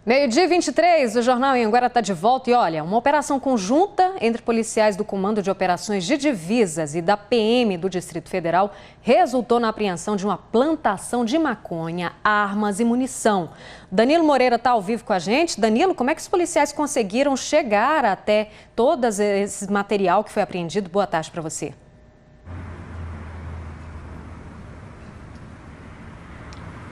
Meio-dia 23, o Jornal Anhanguera está de volta e olha, uma operação conjunta entre policiais do Comando de Operações de Divisas e da PM do Distrito Federal resultou na apreensão de uma plantação de maconha, armas e munição. Danilo Moreira está ao vivo com a gente. Danilo, como é que os policiais conseguiram chegar até todo esse material que foi apreendido? Boa tarde para você.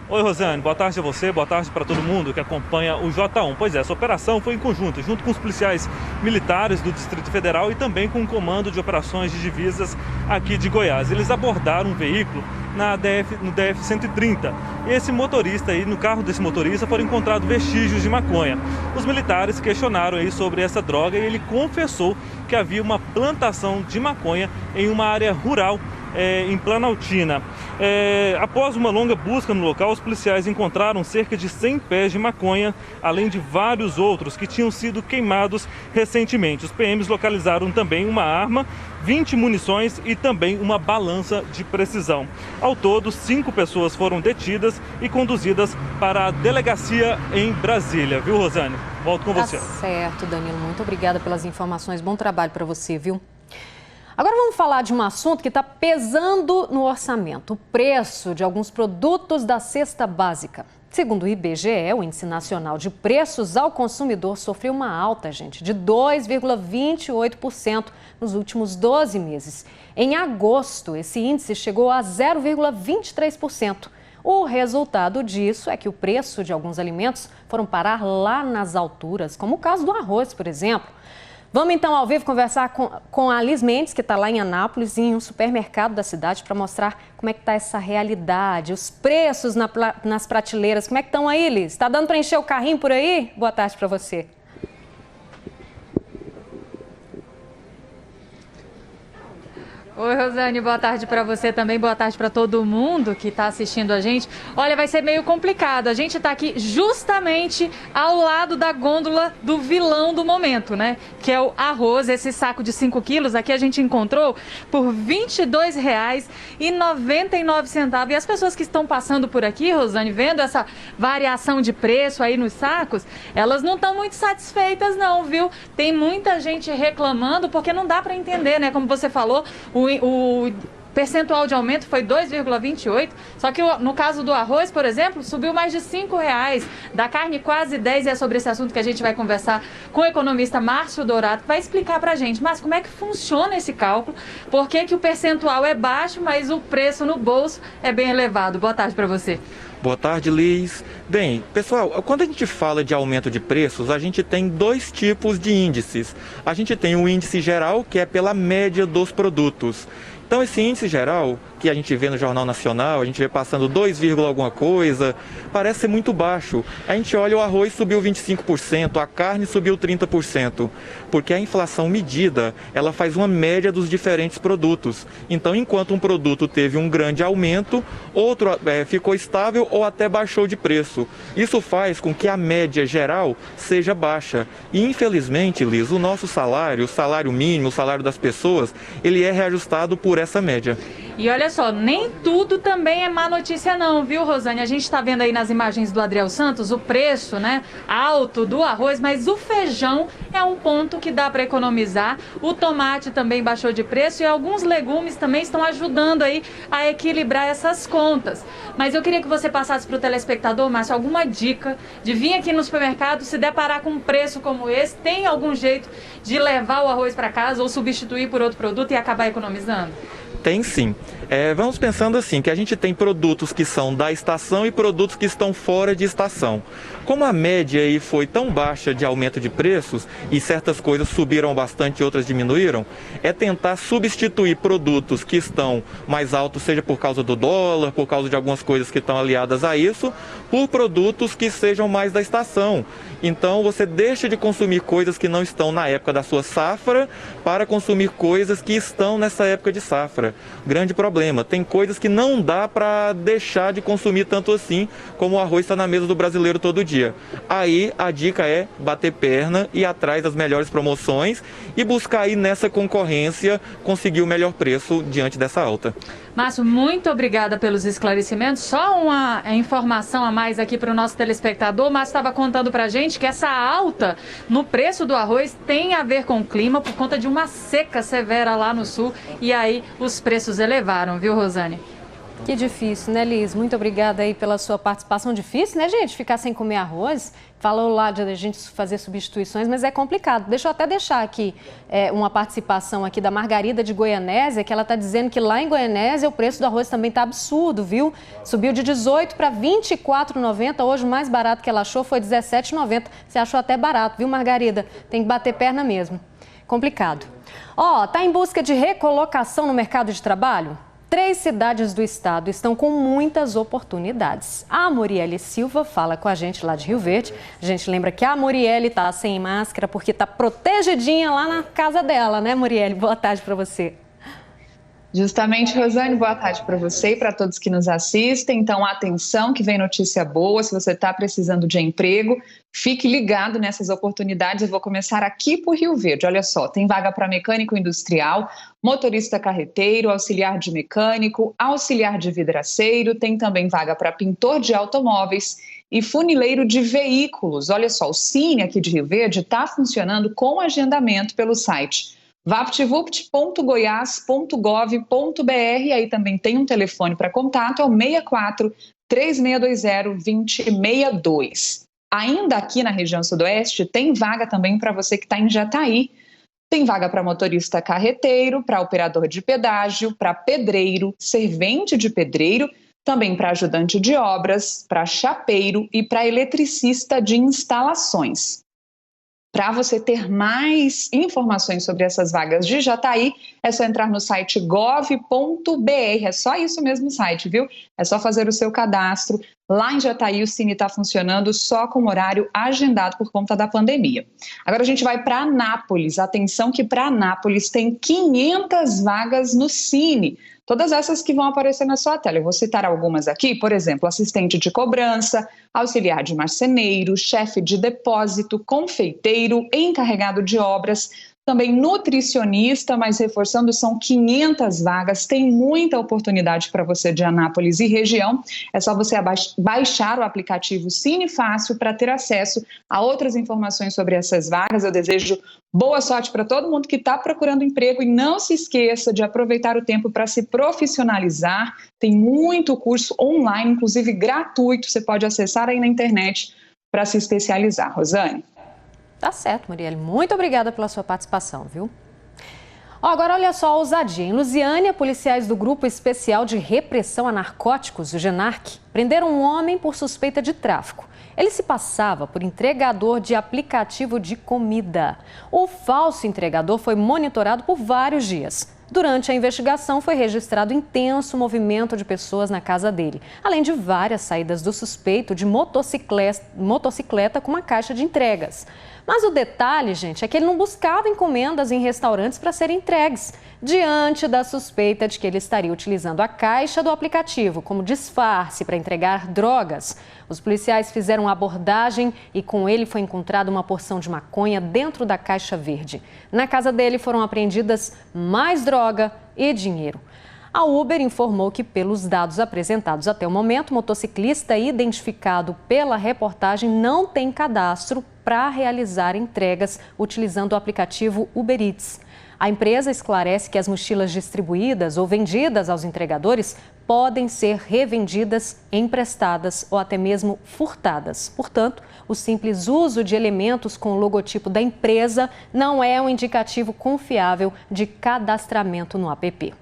Oi, Rosane, boa tarde a você, boa tarde para todo mundo que acompanha o J1. Pois é, essa operação foi em conjunto, junto com os policiais militares do Distrito Federal e também com o Comando de Operações de Divisas aqui de Goiás. Eles abordaram um veículo no DF-130. E esse motorista aí, no carro desse motorista, foram encontrados vestígios de maconha. Os militares questionaram aí sobre essa droga e ele confessou que havia uma plantação de maconha em uma área rural em Planaltina. Após uma longa busca no local, os policiais encontraram cerca de 100 pés de maconha, além de vários outros que tinham sido queimados recentemente. Os PMs localizaram também uma arma, 20 munições e também uma balança de precisão. Ao todo, 5 pessoas foram detidas e conduzidas para a delegacia em Brasília. Viu, Rosane? Volto com você. Tá certo, Danilo. Muito obrigada pelas informações. Bom trabalho para você, viu? Agora vamos falar de um assunto que está pesando no orçamento, o preço de alguns produtos da cesta básica. Segundo o IBGE, o Índice Nacional de Preços ao Consumidor sofreu uma alta, gente, de 2,28% nos últimos 12 meses. Em agosto, esse índice chegou a 0,23%. O resultado disso é que o preço de alguns alimentos foram parar lá nas alturas, como o caso do arroz, por exemplo. Vamos então ao vivo conversar com a Liz Mendes, que está lá em Anápolis, em um supermercado da cidade, para mostrar como é que está essa realidade, os preços nas prateleiras. Como é que estão aí, Liz? Está dando para encher o carrinho por aí? Boa tarde para você. Oi, Rosane, boa tarde para você também, boa tarde para todo mundo que está assistindo a gente. Olha, vai ser meio complicado, a gente está aqui justamente ao lado da gôndola do vilão do momento, né? Que é o arroz, esse saco de 5 quilos, aqui a gente encontrou por R$ 22,99. E as pessoas que estão passando por aqui, Rosane, vendo essa variação de preço aí nos sacos, elas não estão muito satisfeitas não, viu? Tem muita gente reclamando porque não dá para entender, né? Como você falou, o percentual de aumento foi 2,28, só que no caso do arroz, por exemplo, subiu mais de R$ 5,00, da carne quase 10, e é sobre esse assunto que a gente vai conversar com o economista Márcio Dourado, que vai explicar pra gente, mas como é que funciona esse cálculo, por que o percentual é baixo, mas o preço no bolso é bem elevado. Boa tarde para você. Boa tarde, Liz. Bem, pessoal, quando a gente fala de aumento de preços, a gente tem 2 tipos de índices. A gente tem o índice geral, que é pela média dos produtos. Então, esse índice geral, que a gente vê no Jornal Nacional, a gente vê passando 2, alguma coisa, parece ser muito baixo. A gente olha, o arroz subiu 25%, a carne subiu 30%, porque a inflação medida, ela faz uma média dos diferentes produtos. Então, enquanto um produto teve um grande aumento, outro ficou estável ou até baixou de preço. Isso faz com que a média geral seja baixa. E, infelizmente, Liz, o nosso salário, o salário mínimo, o salário das pessoas, ele é reajustado por essa média. E olha só, nem tudo também é má notícia não, viu, Rosane? A gente está vendo aí nas imagens do Adriel Santos o preço, né, alto do arroz, mas o feijão é um ponto que dá para economizar. O tomate também baixou de preço e alguns legumes também estão ajudando aí a equilibrar essas contas. Mas eu queria que você passasse para o telespectador, Márcio, alguma dica de vir aqui no supermercado, se deparar com um preço como esse, tem algum jeito de levar o arroz para casa ou substituir por outro produto e acabar economizando? Tem sim. Vamos pensando assim, que a gente tem produtos que são da estação e produtos que estão fora de estação. Como a média aí foi tão baixa de aumento de preços e certas coisas subiram bastante e outras diminuíram, é tentar substituir produtos que estão mais altos, seja por causa do dólar, por causa de algumas coisas que estão aliadas a isso, por produtos que sejam mais da estação. Então você deixa de consumir coisas que não estão na época da sua safra para consumir coisas que estão nessa época de safra. Grande problema. Tem coisas que não dá para deixar de consumir tanto assim, como o arroz está na mesa do brasileiro todo dia. Aí a dica é bater perna e ir atrás das melhores promoções e buscar aí nessa concorrência conseguir o melhor preço diante dessa alta. Márcio, muito obrigada pelos esclarecimentos. Só uma informação a mais aqui para o nosso telespectador. O Márcio estava contando para a gente que essa alta no preço do arroz tem a ver com o clima por conta de uma seca severa lá no sul. E aí os preços elevaram, viu, Rosane? Que difícil, né, Liz? Muito obrigada aí pela sua participação. Difícil, né, gente? Ficar sem comer arroz. Falou lá de a gente fazer substituições, mas é complicado. Deixa eu até deixar aqui uma participação aqui da Margarida de Goianésia, que ela está dizendo que lá em Goianésia o preço do arroz também está absurdo, viu? Subiu de 18 para R$ 24,90. Hoje o mais barato que ela achou foi R$ 17,90. Você achou até barato, viu, Margarida? Tem que bater perna mesmo. Complicado. Tá em busca de recolocação no mercado de trabalho? 3 cidades do estado estão com muitas oportunidades. A Moriele Silva fala com a gente lá de Rio Verde. A gente lembra que a Moriele está sem máscara porque está protegidinha lá na casa dela, né, Moriele? Boa tarde para você. Justamente, Rosane, boa tarde para você e para todos que nos assistem. Então, atenção que vem notícia boa. Se você está precisando de emprego, fique ligado nessas oportunidades. Eu vou começar aqui por Rio Verde. Olha só, tem vaga para mecânico industrial, motorista carreteiro, auxiliar de mecânico, auxiliar de vidraceiro. Tem também vaga para pintor de automóveis e funileiro de veículos. Olha só, o Cine aqui de Rio Verde está funcionando com agendamento pelo site vaptvupt.goias.gov.br. Aí também tem um telefone para contato, é o 64 3620 2062. Ainda aqui na região sudoeste, tem vaga também para você que está em Jataí. Tem vaga para motorista carreteiro, para operador de pedágio, para pedreiro, servente de pedreiro, também para ajudante de obras, para chapeiro e para eletricista de instalações. Para você ter mais informações sobre essas vagas de Jataí, é só entrar no site gov.br, é só isso mesmo o site, viu? É só fazer o seu cadastro. Lá em Jataí o Cine está funcionando só com horário agendado por conta da pandemia. Agora a gente vai para Anápolis. Atenção que para Anápolis tem 500 vagas no Cine. Todas essas que vão aparecer na sua tela. Eu vou citar algumas aqui, por exemplo, assistente de cobrança, auxiliar de marceneiro, chefe de depósito, confeiteiro, encarregado de obras, também nutricionista, mas reforçando, são 500 vagas, tem muita oportunidade para você de Anápolis e região. É só você baixar o aplicativo Cine Fácil para ter acesso a outras informações sobre essas vagas. Eu desejo boa sorte para todo mundo que está procurando emprego e não se esqueça de aproveitar o tempo para se profissionalizar. Tem muito curso online, inclusive gratuito, você pode acessar aí na internet para se especializar. Rosane? Tá certo, Muriel. Muito obrigada pela sua participação, viu? Agora olha só a ousadia. Em Lusiânia, policiais do Grupo Especial de Repressão a Narcóticos, o GENARC, prenderam um homem por suspeita de tráfico. Ele se passava por entregador de aplicativo de comida. O falso entregador foi monitorado por vários dias. Durante a investigação, foi registrado intenso movimento de pessoas na casa dele, além de várias saídas do suspeito de motocicleta com uma caixa de entregas. Mas o detalhe, gente, é que ele não buscava encomendas em restaurantes para serem entregues, diante da suspeita de que ele estaria utilizando a caixa do aplicativo como disfarce para entregar drogas. Os policiais fizeram uma abordagem e com ele foi encontrada uma porção de maconha dentro da caixa verde. Na casa dele foram apreendidas mais droga e dinheiro. A Uber informou que, pelos dados apresentados até o momento, o motociclista identificado pela reportagem não tem cadastro para realizar entregas utilizando o aplicativo Uber Eats. A empresa esclarece que as mochilas distribuídas ou vendidas aos entregadores podem ser revendidas, emprestadas ou até mesmo furtadas. Portanto, o simples uso de elementos com o logotipo da empresa não é um indicativo confiável de cadastramento no app.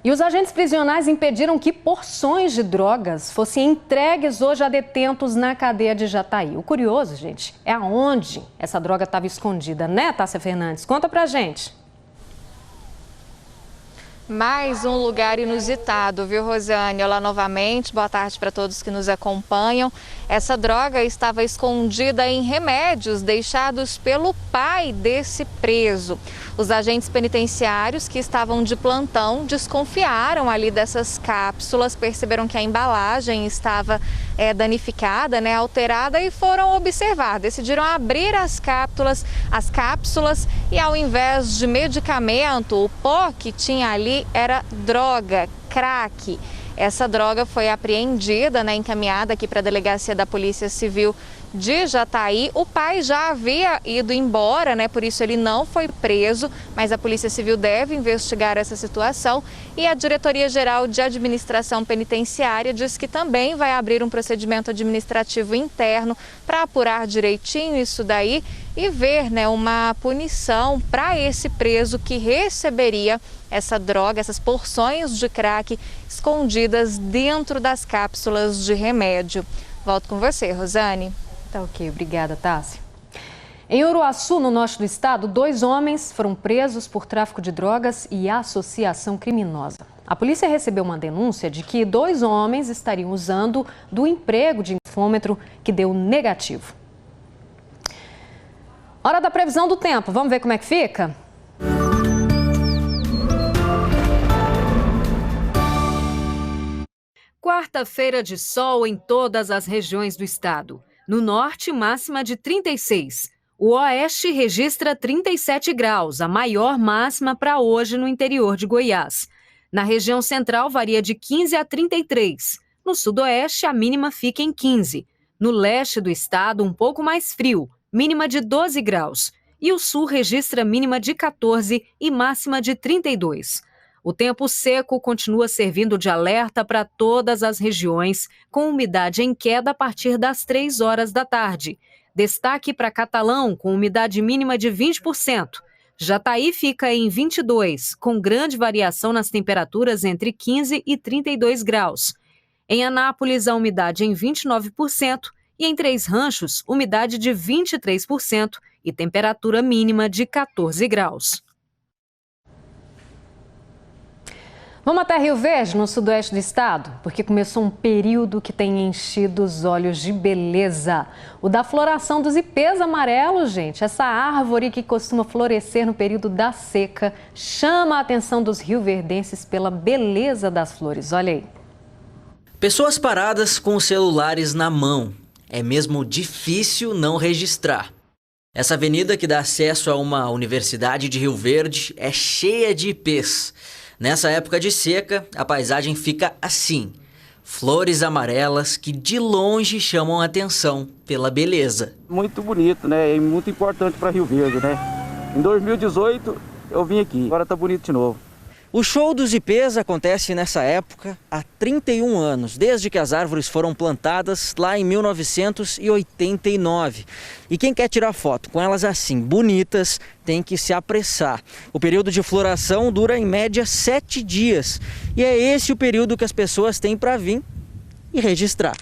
E os agentes prisionais impediram que porções de drogas fossem entregues hoje a detentos na cadeia de Jataí. O curioso, gente, é aonde essa droga estava escondida, né, Tássia Fernandes? Conta pra gente. Mais um lugar inusitado, viu, Rosiane? Olá novamente, boa tarde para todos que nos acompanham. Essa droga estava escondida em remédios deixados pelo pai desse preso. Os agentes penitenciários que estavam de plantão desconfiaram ali dessas cápsulas, perceberam que a embalagem estava danificada, alterada, e foram observar. Decidiram abrir as cápsulas e, ao invés de medicamento, o pó que tinha ali era droga, crack. Essa droga foi apreendida, encaminhada aqui para a delegacia da Polícia Civil de Jataí. O pai já havia ido embora, por isso ele não foi preso, mas a Polícia Civil deve investigar essa situação, e a Diretoria-Geral de Administração Penitenciária diz que também vai abrir um procedimento administrativo interno para apurar direitinho isso daí e ver, uma punição para esse preso que receberia essa droga, essas porções de crack escondidas dentro das cápsulas de remédio. Volto com você, Rosane. Tá ok, obrigada, Tássia. Em Uruaçu, no norte do estado, 2 homens foram presos por tráfico de drogas e associação criminosa. A polícia recebeu uma denúncia de que 2 homens estariam usando do emprego de infômetro que deu negativo. Hora da previsão do tempo, vamos ver como é que fica? Quarta-feira de sol em todas as regiões do estado. No norte, máxima de 36. O oeste registra 37 graus, a maior máxima para hoje no interior de Goiás. Na região central, varia de 15 a 33. No sudoeste, a mínima fica em 15. No leste do estado, um pouco mais frio, mínima de 12 graus. E o sul registra mínima de 14 e máxima de 32. O tempo seco continua servindo de alerta para todas as regiões, com umidade em queda a partir das 3 horas da tarde. Destaque para Catalão, com umidade mínima de 20%. Jataí fica em 22%, com grande variação nas temperaturas entre 15 e 32 graus. Em Anápolis, a umidade em 29%, e em Três Ranchos, umidade de 23% e temperatura mínima de 14 graus. Vamos até Rio Verde, no sudoeste do estado, porque começou um período que tem enchido os olhos de beleza. O da floração dos ipês amarelos, gente. Essa árvore que costuma florescer no período da seca chama a atenção dos rioverdenses pela beleza das flores. Olha aí. Pessoas paradas com os celulares na mão. É mesmo difícil não registrar. Essa avenida que dá acesso a uma universidade de Rio Verde é cheia de ipês. Nessa época de seca, a paisagem fica assim. Flores amarelas que de longe chamam a atenção pela beleza. Muito bonito, né? E muito importante para Rio Verde, né? Em 2018 eu vim aqui, agora tá bonito de novo. O show dos ipês acontece nessa época há 31 anos, desde que as árvores foram plantadas lá em 1989. E quem quer tirar foto com elas assim, bonitas, tem que se apressar. O período de floração dura em média 7 dias. E é esse o período que as pessoas têm para vir e registrar.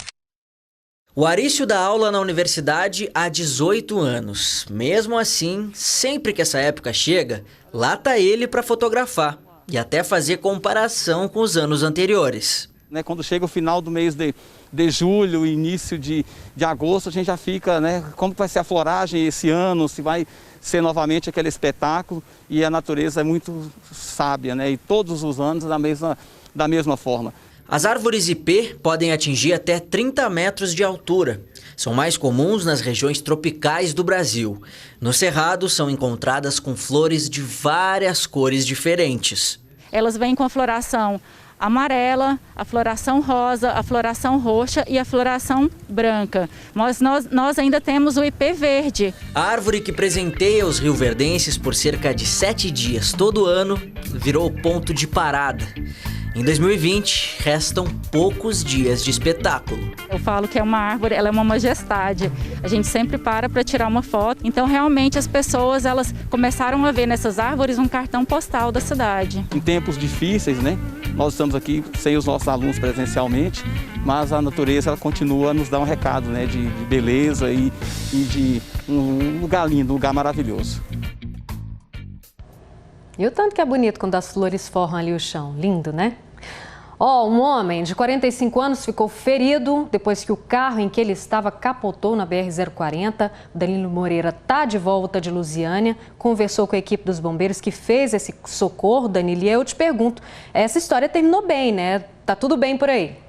O Arício dá aula na universidade há 18 anos. Mesmo assim, sempre que essa época chega, lá tá ele para fotografar. E até fazer comparação com os anos anteriores. Quando chega o final do mês de julho, início de agosto, a gente já fica, como vai ser a floragem esse ano, se vai ser novamente aquele espetáculo. E a natureza é muito sábia, e todos os anos da mesma forma. As árvores ipê podem atingir até 30 metros de altura. São mais comuns nas regiões tropicais do Brasil. No Cerrado, são encontradas com flores de várias cores diferentes. Elas vêm com a floração amarela, a floração rosa, a floração roxa e a floração branca. Mas nós ainda temos o ipê verde. A árvore que presenteia os rioverdenses por cerca de 7 dias todo ano virou ponto de parada. Em 2020, restam poucos dias de espetáculo. Eu falo que é uma árvore, ela é uma majestade. A gente sempre para tirar uma foto. Então, realmente, as pessoas elas começaram a ver nessas árvores um cartão postal da cidade. Em tempos difíceis, nós estamos aqui sem os nossos alunos presencialmente, mas a natureza ela continua a nos dar um recado, de beleza e de um lugar lindo, um lugar maravilhoso. E o tanto que é bonito quando as flores forram ali o chão. Lindo, né? Um homem de 45 anos ficou ferido depois que o carro em que ele estava capotou na BR-040. Danilo Moreira está de volta de Lusiânia, conversou com a equipe dos bombeiros que fez esse socorro. Danilo, e eu te pergunto, essa história terminou bem, né? Tá tudo bem por aí?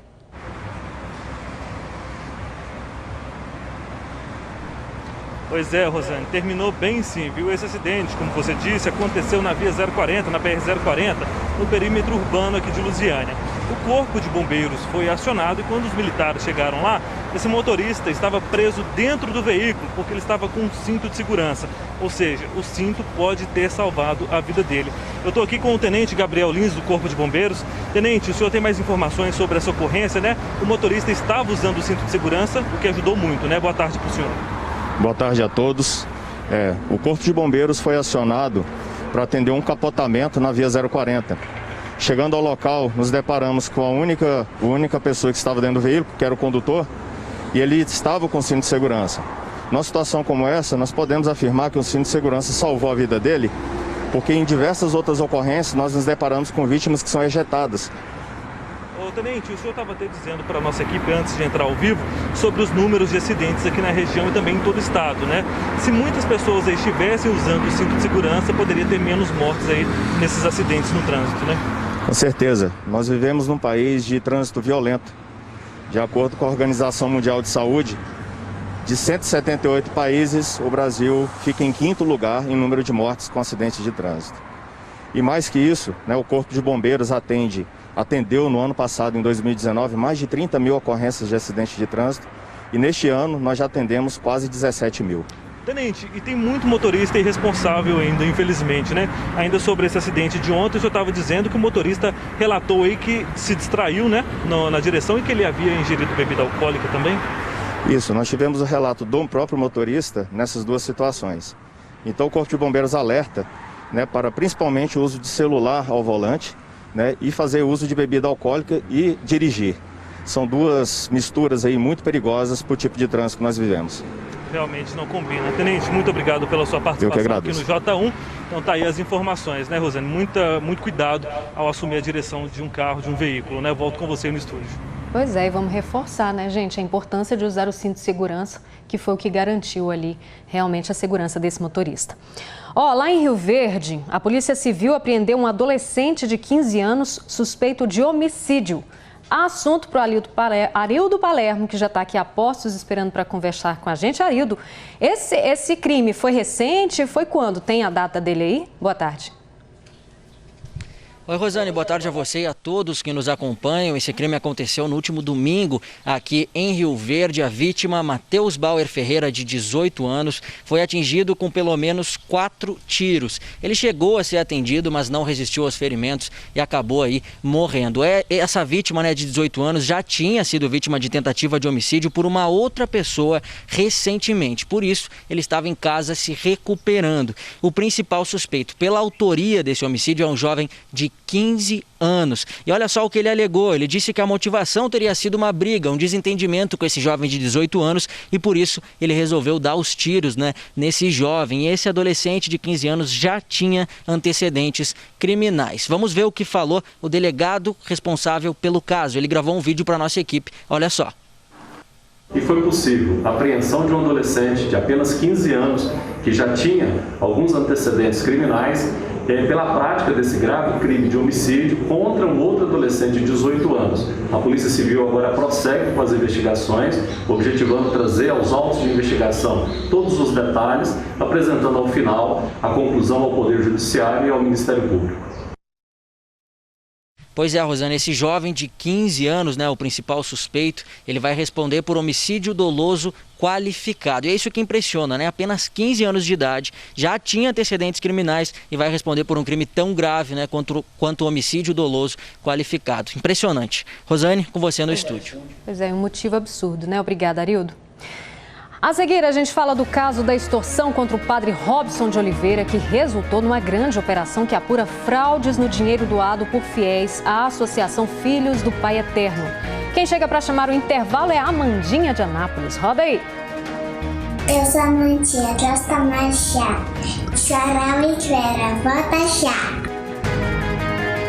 Pois é, Rosane, terminou bem sim, viu? Esse acidente, como você disse, aconteceu na via 040, na BR-040, no perímetro urbano aqui de Lusiânia. O corpo de bombeiros foi acionado e quando os militares chegaram lá, esse motorista estava preso dentro do veículo porque ele estava com um cinto de segurança. Ou seja, o cinto pode ter salvado a vida dele. Eu estou aqui com o Tenente Gabriel Lins, do Corpo de Bombeiros. Tenente, o senhor tem mais informações sobre essa ocorrência, né? O motorista estava usando o cinto de segurança, o que ajudou muito, né? Boa tarde para o senhor. Boa tarde a todos. O Corpo de Bombeiros foi acionado para atender um capotamento na via 040. Chegando ao local, nos deparamos com a única pessoa que estava dentro do veículo, que era o condutor, e ele estava com cinto de segurança. Numa situação como essa, nós podemos afirmar que o cinto de segurança salvou a vida dele, porque em diversas outras ocorrências nós nos deparamos com vítimas que são ejetadas. Tenente, o senhor estava até dizendo para a nossa equipe antes de entrar ao vivo sobre os números de acidentes aqui na região e também em todo o estado, né? Se muitas pessoas aí estivessem usando o cinto de segurança, poderia ter menos mortes aí nesses acidentes no trânsito, né? Com certeza. Nós vivemos num país de trânsito violento. De acordo com a Organização Mundial de Saúde, de 178 países, o Brasil fica em 5º lugar em número de mortes com acidentes de trânsito. E mais que isso, né, o Corpo de Bombeiros atendeu no ano passado, em 2019, mais de 30 mil ocorrências de acidentes de trânsito. E neste ano nós já atendemos quase 17 mil. Tenente, e tem muito motorista irresponsável ainda, infelizmente, né? Ainda sobre esse acidente de ontem, o senhor estava dizendo que o motorista relatou aí que se distraiu, né, na direção e que ele havia ingerido bebida alcoólica também? Isso, nós tivemos o relato do próprio motorista nessas duas situações. Então o Corpo de Bombeiros alerta, né, para principalmente o uso de celular ao volante, né, e fazer uso de bebida alcoólica e dirigir. São duas misturas aí muito perigosas para o tipo de trânsito que nós vivemos. Realmente não combina. Tenente, muito obrigado pela sua participação aqui no J1. Então tá aí as informações, né, Rosane? Muito cuidado ao assumir a direção de um carro, de um veículo, né? Volto com você no estúdio. Pois é, e vamos reforçar, né, gente, a importância de usar o cinto de segurança, que foi o que garantiu ali realmente a segurança desse motorista. Lá em Rio Verde, a Polícia Civil apreendeu um adolescente de 15 anos suspeito de homicídio. Assunto para o Arildo Palermo, que já está aqui a postos esperando para conversar com a gente. Arildo, esse crime foi recente? Foi quando? Tem a data dele aí? Boa tarde. Oi, Rosane, boa tarde a você e a todos que nos acompanham. Esse crime aconteceu no último domingo aqui em Rio Verde. A vítima, Matheus Bauer Ferreira, de 18 anos, foi atingido com pelo menos 4 tiros. Ele chegou a ser atendido, mas não resistiu aos ferimentos e acabou aí morrendo. Essa vítima, né, de 18 anos, já tinha sido vítima de tentativa de homicídio por uma outra pessoa recentemente. Por isso, ele estava em casa se recuperando. O principal suspeito pela autoria desse homicídio é um jovem de 15 anos. E olha só o que ele alegou. Ele disse que a motivação teria sido uma briga, um desentendimento com esse jovem de 18 anos e por isso ele resolveu dar os tiros, né, nesse jovem. E esse adolescente de 15 anos já tinha antecedentes criminais. Vamos ver o que falou o delegado responsável pelo caso. Ele gravou um vídeo para a nossa equipe. Olha só. E foi possível a apreensão de um adolescente de apenas 15 anos que já tinha alguns antecedentes criminais pela prática desse grave crime de homicídio contra um outro adolescente de 18 anos. A Polícia Civil agora prossegue com as investigações, objetivando trazer aos autos de investigação todos os detalhes, apresentando ao final a conclusão ao Poder Judiciário e ao Ministério Público. Pois é, Rosane, esse jovem de 15 anos, né, o principal suspeito, ele vai responder por homicídio doloso qualificado. E é isso que impressiona, né? Apenas 15 anos de idade, já tinha antecedentes criminais e vai responder por um crime tão grave, né, quanto o homicídio doloso qualificado. Impressionante. Rosane, com você no estúdio. Pois é, um motivo absurdo, né? Obrigada, Arildo. A seguir, a gente fala do caso da extorsão contra o padre Robson de Oliveira, que resultou numa grande operação que apura fraudes no dinheiro doado por fiéis à Associação Filhos do Pai Eterno. Quem chega para chamar o intervalo é a Amandinha de Anápolis. Roda aí! Eu sou a Amandinha, gosto mais chá. Chora, me espera, volta chá.